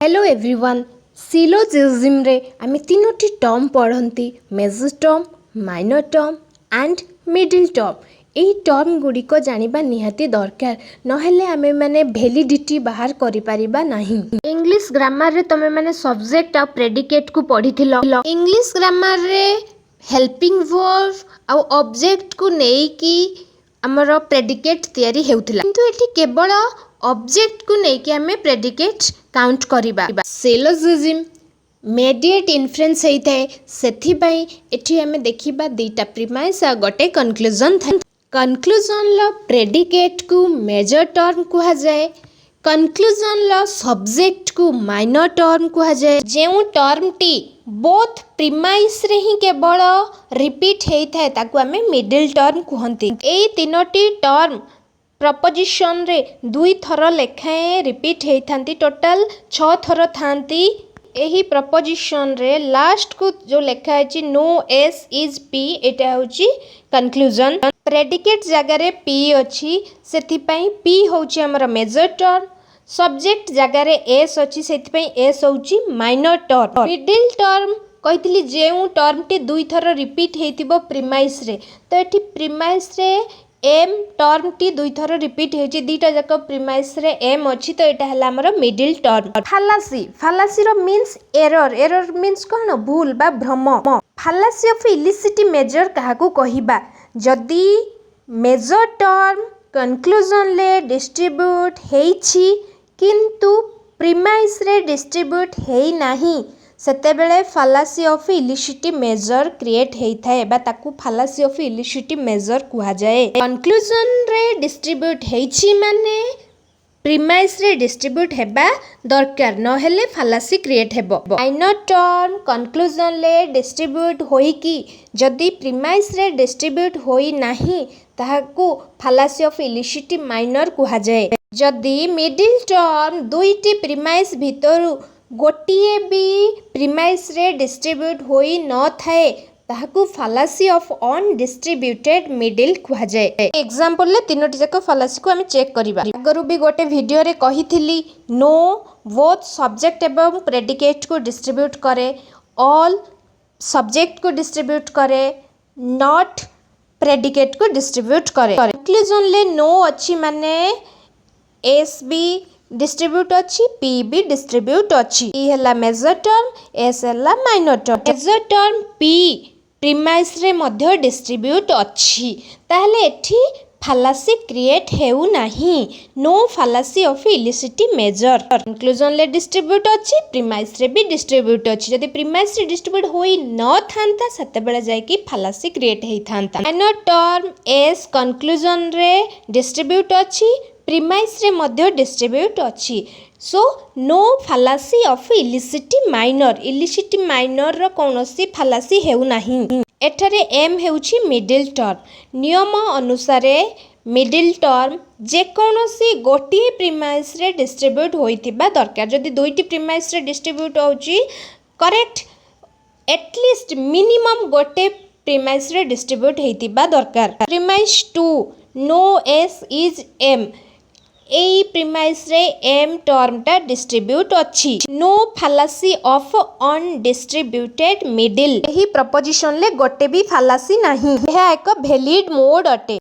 Hello everyone syllogism रे आमे तीनोटी टर्म पढ़ंती major term minor term and middle term. यही टर्म गुड़िक जानिबा निहाती दरकार नहेले आमे माने वैलिडिटी बाहर करि परिबा नाही। इंग्लिश ग्रामर रे तमे माने सब्जेक्ट आ प्रेडिकेट को पढ़िथिलो। इंग्लिश ग्रामर रे हेल्पिंग वर्ब आ ऑब्जेक्ट को नेकी हमर प्रेडिकेट तैयारी हेउथिला, किंतु एठी केवल ऑब्जेक्ट को नेकी हमें प्रेडिकेट काउंट करिबा। सिलोजिज्म मेडिएट इन्फ्लुएंस होता है, सेथि पई एठी हमें देखिबा दुईटा प्रीमाइस आ गोटे कंक्लूजन था। कंक्लूजन लो प्रेडिकेट को मेजर टर्म कहा जाए, कंक्लूजन लो सब्जेक्ट को माइनर टर्म कहा जाए। जेउ टर्म टी बोथ प्रीमाइस रे ही केवल रिपीट हेता है ताकू हमें मिडिल टर्म कहंती। एई तीनोटी टर्म प्रपोजिशन रे दुई थर लेखाएं रिपीट होती, टोटाल 6 थर थांती। एही प्रपोजिशन रे लास्ट को जो लेखा है नो एस इज पी, एटा होची कंक्लूजन। प्रेडिकेट जगह रे पी अच्छी सेथि पई पी होची हमर मेजर टर्म, सब्जेक्ट जगह रे एस अच्छी सेथि पई एस होची माइनर टर्म। मिडिल टर्म कहितली जेउ टर्म टी दुई थर रिपीट हेतिबो प्रीमाइस रे, तो एठी प्रीमाइस रे एम टर्म टी दुई थर रिपीट होची, दीटा जाक प्रीमाइस रे एम अच्छी, तो एटा हला हमर मिडिल टर्म। फालासी फालासी रो मीन्स एरर, एरर मीन्स कोन भूल बा भ्रम। फालासी ऑफ इलिसिटी मेजर काहाकू कहिबा जदी मेजर टर्म कंक्लूजन ले डिस्ट्रीब्यूट हेछि किंतु प्रीमाइस रे डिस्ट्रीब्यूट हेइ नाही, सेतेबेले फालासी ऑफ इलिसिटी मेजर क्रिएट होता है, ताकू फालासी ऑफ इलिसिटी मेजर कहा जाए। कंक्लूजन रे डिस्ट्रीब्यूट हेछि माने प्रीमाइस रे डिस्ट्रीब्यूट हेबा दरकार, नहेले फालासी क्रिएट हेबो। माइनर टर्म कंक्लूजन ले डिस्ट्रीब्यूट होई कि जदी प्रीमाइस रे डिस्ट्रीब्यूट होई नाही ताहाकू फालासी ऑफ इलिसिटी माइनर कहा जाए। जदी मिडिल टर्म दुईटी प्रीमाइस भितरु गोटिए भी प्रीमाइस रे डिस्ट्रीब्यूट होई न थाए ताहाकू फालासी ऑफ अनडिस्ट्रीब्यूटेड मिडिल कहा जाए। एग्जांपल ले तीनोटी जाक फालासी को हमें चेक करिबा। आगरु भी गोटे वीडियो रे कहिथिली नो बोथ सब्जेक्ट एवं प्रेडिकेट को डिस्ट्रीब्यूट करे, ऑल सब्जेक्ट को डिस्ट्रीब्यूट करे, नॉट प्रेडिकेट को डिस्ट्रीब्यूट करे। कंक्लूजन ले नो अच्छी माने एस भी डिस्ट्रीब्यूट अच्छी, पी भी डिस्ट्रीब्यूट अच्छी। ई हला मेजर टर्म, एस हला minor term. Major term P premise रे मध्य डिस्ट्रीब्यूट अच्छी, ताहले एठी फालासी क्रिएट हेउ नाही, no fallacy of इलिसिटी major. Conclusion ले डिस्ट्रीब्यूट अच्छी, प्रीमाइस रे भी डिस्ट्रीब्यूट अच्छी, जदी प्रीमाइस रे डिस्ट्रीब्यूट होई न थांता सेते बेले जाय कि फालासी क्रिएट हेइ थांता। माइनर टर्म एस कंक्लूजन रे डिस्ट्रीब्यूट अच्छी, प्रीमाइस रे मध्य डिस्ट्रीब्यूट अच्छी, so no fallacy of illicit minor. Illicit minor रो कोनोसी फालासी हेउ नाही। एठारे एम हेउची मिडिल टर्म। नियम अनुसार मिडिल टर्म जे कोनोसी गोटी प्रीमाइस रे डिस्ट्रीब्यूट होइतिबा दरकार। जदी दुईटी प्रीमाइस रे डिस्ट्रीब्यूट होउची करेक्ट, एटलिस्ट मिनिमम गोटे प्रीमाइस रे डिस्ट्रीब्यूट हेइतिबा दरकार। Premise 2 no S is M, एई प्रीमाइस रे एम टर्म टा डिस्ट्रीब्यूट अच्छी, no fallacy of undistributed middle. एही प्रपोजिशन ले गोटे भी फालासी नाही, यह एक वैलिड मोड अटे।